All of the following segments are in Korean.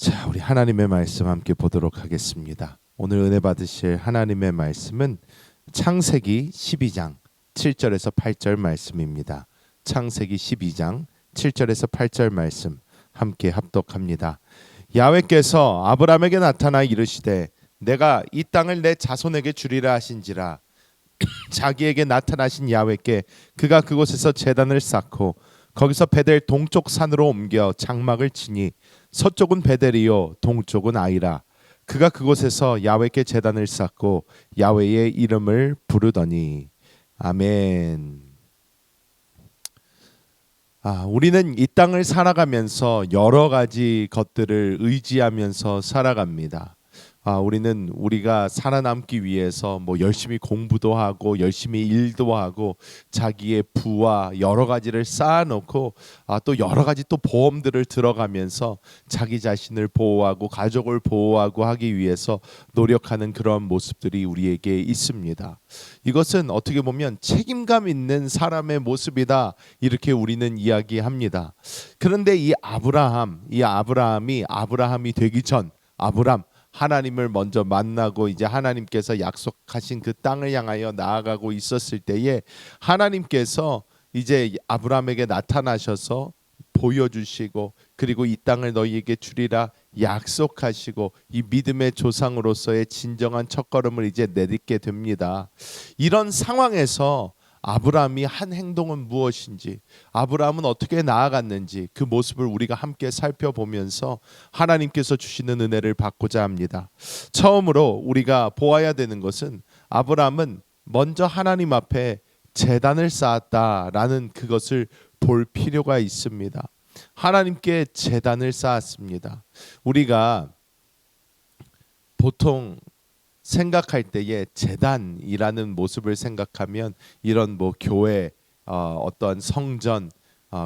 자, 우리 하나님의 말씀 함께 보도록 하겠습니다. 오늘 은혜 받으실 하나님의 말씀은 창세기 12장 7절에서 8절 말씀입니다. 창세기 12장 7절에서 8절 말씀 함께 합독합니다. 야훼께서 아브라함에게 나타나 이르시되 내가 이 땅을 내 자손에게 주리라 하신지라. 자기에게 나타나신 야훼께 그가 그곳에서 제단을 쌓고 거기서 베델 동쪽 산으로 옮겨 장막을 치니 서쪽은 베델이요 동쪽은 아이라. 그가 그곳에서 야훼께 제단을 쌓고 야훼의 이름을 부르더니. 아멘. 우리는 이 땅을 살아가면서 여러 가지 것들을 의지하면서 살아갑니다. 우리가 살아남기 위해서 열심히 공부도 하고 열심히 일도 하고 자기의 부와 여러 가지를 쌓아놓고 또 여러 가지 또 보험들을 들어가면서 자기 자신을 보호하고 가족을 보호하고 하기 위해서 노력하는 그런 모습들이 우리에게 있습니다. 이것은 어떻게 보면 책임감 있는 사람의 모습이다, 이렇게 우리는 이야기합니다. 그런데 이 아브라함이 되기 전 하나님을 먼저 만나고 이제 하나님께서 약속하신 그 땅을 향하여 나아가고 있었을 때에 하나님께서 이제 아브라함에게 나타나셔서 보여주시고 그리고 이 땅을 너희에게 주리라 약속하시고 이 믿음의 조상으로서의 진정한 첫걸음을 이제 내딛게 됩니다. 이런 상황에서 아브라함이 한 행동은 무엇인지, 아브라함은 어떻게 나아갔는지 그 모습을 우리가 함께 살펴보면서 하나님께서 주시는 은혜를 받고자 합니다. 처음으로 우리가 보아야 되는 것은 아브라함은 먼저 하나님 앞에 제단을 쌓았다라는 그것을 볼 필요가 있습니다. 하나님께 제단을 쌓았습니다. 우리가 보통 생각할 때에 제단이라는 모습을 생각하면 이런 교회, 어떠한 성전,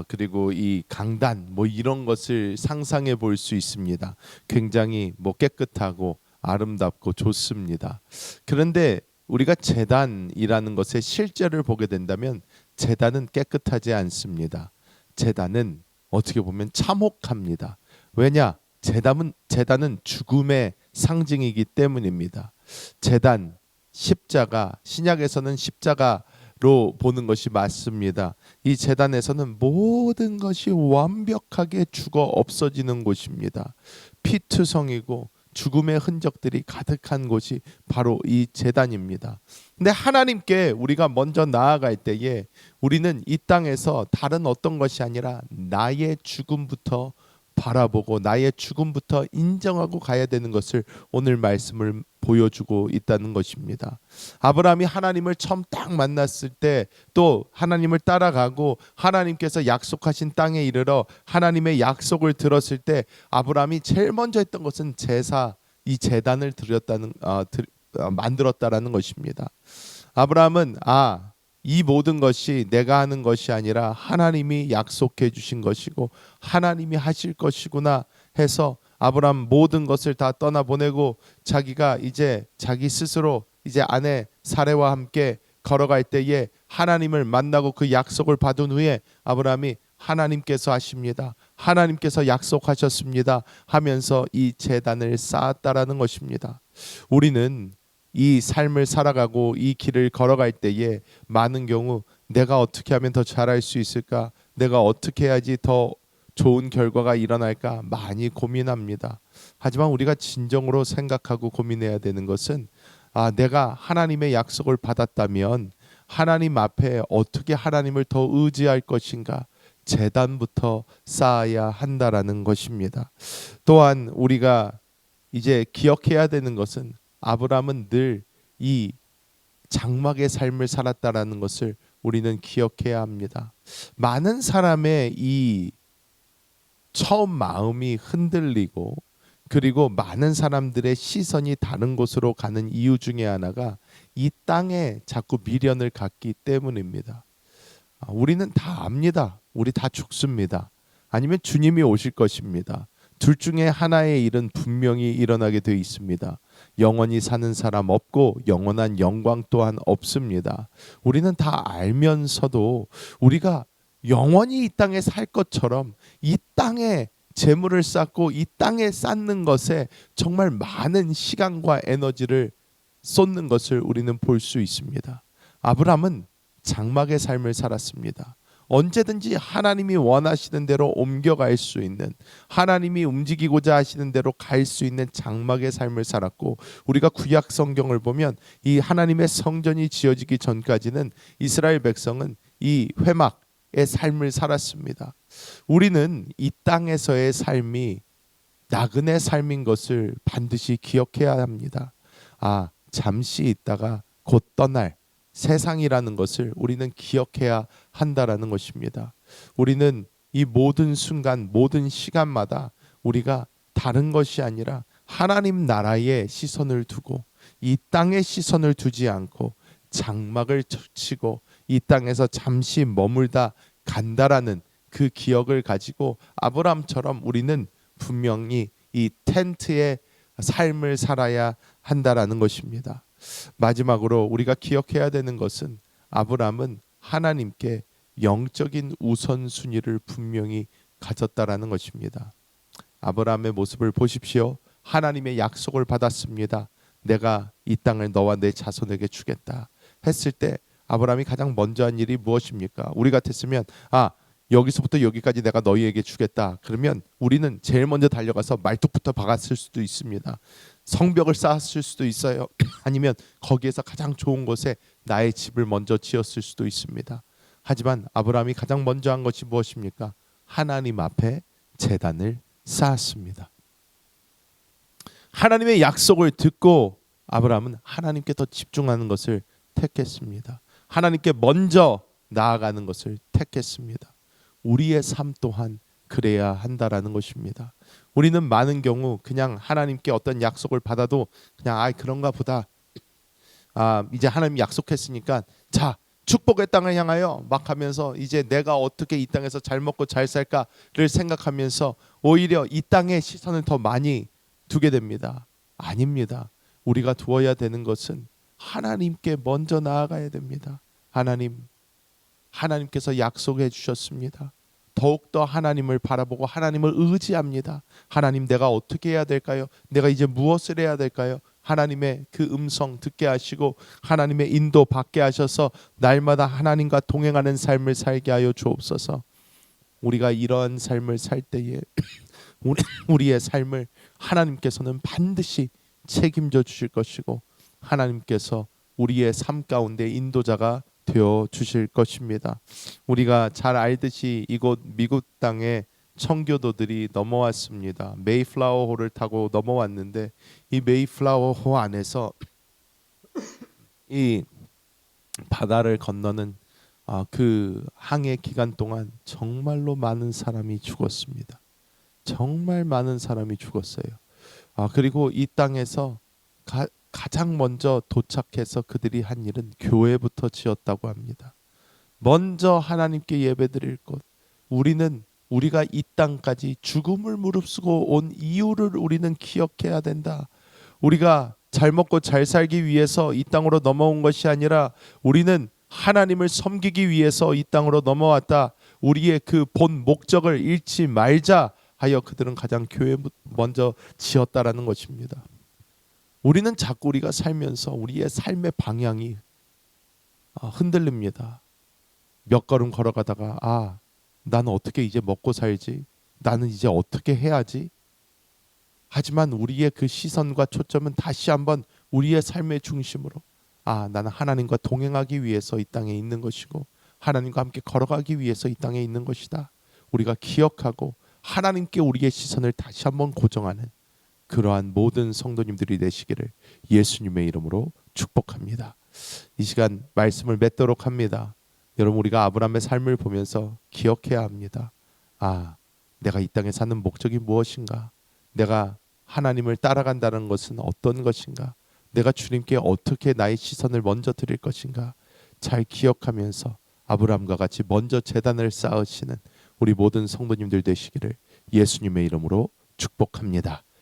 그리고 이 강단 이런 것을 상상해 볼 수 있습니다. 굉장히 깨끗하고 아름답고 좋습니다. 그런데 우리가 제단이라는 것의 실제를 보게 된다면 제단은 깨끗하지 않습니다. 제단은 어떻게 보면 참혹합니다. 왜냐? 제단은 죽음의 상징이기 때문입니다. 제단, 십자가, 신약에서는 십자가로 보는 것이 맞습니다. 이 제단에서는 모든 것이 완벽하게 죽어 없어지는 곳입니다. 피투성이고 죽음의 흔적들이 가득한 곳이 바로 이 제단입니다. 근데 하나님께 우리가 먼저 나아갈 때에 우리는 이 땅에서 다른 어떤 것이 아니라 나의 죽음부터 바라보고 나의 죽음부터 인정하고 가야 되는 것을 오늘 말씀을 보여주고 있다는 것입니다. 아브라함이 하나님을 처음 딱 만났을 때 또 하나님을 따라가고 하나님께서 약속하신 땅에 이르러 하나님의 약속을 들었을 때 아브라함이 제일 먼저 했던 것은 이 제단을 만들었다라는 것입니다. 아브라함은 이 모든 것이 내가 하는 것이 아니라 하나님이 약속해 주신 것이고 하나님이 하실 것이구나 해서 아브라함 모든 것을 다 떠나보내고 자기가 이제 자기 스스로 이제 아내 사레와 함께 걸어갈 때에 하나님을 만나고 그 약속을 받은 후에 아브라함이 하나님께서 하십니다, 하나님께서 약속하셨습니다 하면서 이 제단을 쌓았다라는 것입니다. 우리는 이 삶을 살아가고 이 길을 걸어갈 때에 많은 경우 내가 어떻게 하면 더 잘할 수 있을까? 내가 어떻게 해야지 더 좋은 결과가 일어날까? 많이 고민합니다. 하지만 우리가 진정으로 생각하고 고민해야 되는 것은 내가 하나님의 약속을 받았다면 하나님 앞에 어떻게 하나님을 더 의지할 것인가? 제단부터 쌓아야 한다라는 것입니다. 또한 우리가 이제 기억해야 되는 것은 아브라함은 늘 이 장막의 삶을 살았다라는 것을 우리는 기억해야 합니다. 많은 사람의 이 처음 마음이 흔들리고 그리고 많은 사람들의 시선이 다른 곳으로 가는 이유 중에 하나가 이 땅에 자꾸 미련을 갖기 때문입니다. 우리는 다 압니다. 우리 다 죽습니다. 아니면 주님이 오실 것입니다. 둘 중에 하나의 일은 분명히 일어나게 되어 있습니다. 영원히 사는 사람 없고 영원한 영광 또한 없습니다. 우리는 다 알면서도 우리가 영원히 이 땅에 살 것처럼 이 땅에 재물을 쌓고 이 땅에 쌓는 것에 정말 많은 시간과 에너지를 쏟는 것을 우리는 볼 수 있습니다. 아브라함은 장막의 삶을 살았습니다. 언제든지 하나님이 원하시는 대로 옮겨갈 수 있는, 하나님이 움직이고자 하시는 대로 갈 수 있는 장막의 삶을 살았고, 우리가 구약 성경을 보면 이 하나님의 성전이 지어지기 전까지는 이스라엘 백성은 이 회막의 삶을 살았습니다. 우리는 이 땅에서의 삶이 나그네 삶인 것을 반드시 기억해야 합니다. 잠시 있다가 곧 떠날 세상이라는 것을 우리는 기억해야 한다라는 것입니다. 우리는 이 모든 순간, 모든 시간마다 우리가 다른 것이 아니라 하나님 나라에 시선을 두고 이 땅에 시선을 두지 않고 장막을 치고 이 땅에서 잠시 머물다 간다라는 그 기억을 가지고 아브라함처럼 우리는 분명히 이 텐트의 삶을 살아야 한다라는 것입니다. 마지막으로 우리가 기억해야 되는 것은 아브라함은 하나님께 영적인 우선순위를 분명히 가졌다라는 것입니다. 아브라함의 모습을 보십시오. 하나님의 약속을 받았습니다. 내가 이 땅을 너와 내 자손에게 주겠다 했을 때 아브라함이 가장 먼저 한 일이 무엇입니까? 우리 같았으면 여기서부터 여기까지 내가 너희에게 주겠다. 그러면 우리는 제일 먼저 달려가서 말뚝부터 박았을 수도 있습니다. 성벽을 쌓았을 수도 있어요. 아니면 거기에서 가장 좋은 곳에 나의 집을 먼저 지었을 수도 있습니다. 하지만 아브라함이 가장 먼저 한 것이 무엇입니까? 하나님 앞에 제단을 쌓았습니다. 하나님의 약속을 듣고 아브라함은 하나님께 더 집중하는 것을 택했습니다. 하나님께 먼저 나아가는 것을 택했습니다. 우리의 삶 또한 그래야 한다라는 것입니다. 우리는 많은 경우 그냥 하나님께 어떤 약속을 받아도 그냥 그런가 보다. 이제 하나님이 약속했으니까 자, 축복의 땅을 향하여 막 하면서 이제 내가 어떻게 이 땅에서 잘 먹고 잘 살까를 생각하면서 오히려 이 땅에 시선을 더 많이 두게 됩니다. 아닙니다. 우리가 두어야 되는 것은 하나님께 먼저 나아가야 됩니다. 하나님께서 약속해 주셨습니다. 더욱더 하나님을 바라보고 하나님을 의지합니다. 하나님, 내가 어떻게 해야 될까요? 내가 이제 무엇을 해야 될까요? 하나님의 그 음성 듣게 하시고 하나님의 인도 받게 하셔서 날마다 하나님과 동행하는 삶을 살게 하여 주옵소서. 우리가 이러한 삶을 살 때에 우리의 삶을 하나님께서는 반드시 책임져 주실 것이고 하나님께서 우리의 삶 가운데 인도자가 되어 주실 것입니다. 우리가 잘 알듯이 이곳 미국 땅에 청교도들이 넘어왔습니다. 메이플라워호를 타고 넘어왔는데 이 메이플라워호 안에서 이 바다를 건너는 그 항해 기간 동안 정말로 많은 사람이 죽었습니다. 정말 많은 사람이 죽었어요. 그리고 이 땅에서 가장 먼저 도착해서 그들이 한 일은 교회부터 지었다고 합니다. 먼저 하나님께 예배드릴 것. 우리가 이 땅까지 죽음을 무릅쓰고 온 이유를 우리는 기억해야 된다. 우리가 잘 먹고 잘 살기 위해서 이 땅으로 넘어온 것이 아니라 우리는 하나님을 섬기기 위해서 이 땅으로 넘어왔다. 우리의 그 본 목적을 잃지 말자 하여 그들은 가장 교회 먼저 지었다라는 것입니다. 우리는 자꾸 우리가 살면서 우리의 삶의 방향이 흔들립니다. 몇 걸음 걸어가다가 나는 어떻게 이제 먹고 살지? 나는 이제 어떻게 해야지? 하지만 우리의 그 시선과 초점은 다시 한번 우리의 삶의 중심으로 나는 하나님과 동행하기 위해서 이 땅에 있는 것이고 하나님과 함께 걸어가기 위해서 이 땅에 있는 것이다. 우리가 기억하고 하나님께 우리의 시선을 다시 한번 고정하는 그러한 모든 성도님들이 되시기를 예수님의 이름으로 축복합니다. 이 시간 말씀을 맺도록 합니다. 여러분, 우리가 아브라함의 삶을 보면서 기억해야 합니다. 내가 이 땅에 사는 목적이 무엇인가? 내가 하나님을 따라간다는 것은 어떤 것인가? 내가 주님께 어떻게 나의 시선을 먼저 드릴 것인가? 잘 기억하면서 아브라함과 같이 먼저 제단을 쌓으시는 우리 모든 성도님들 되시기를 예수님의 이름으로 축복합니다.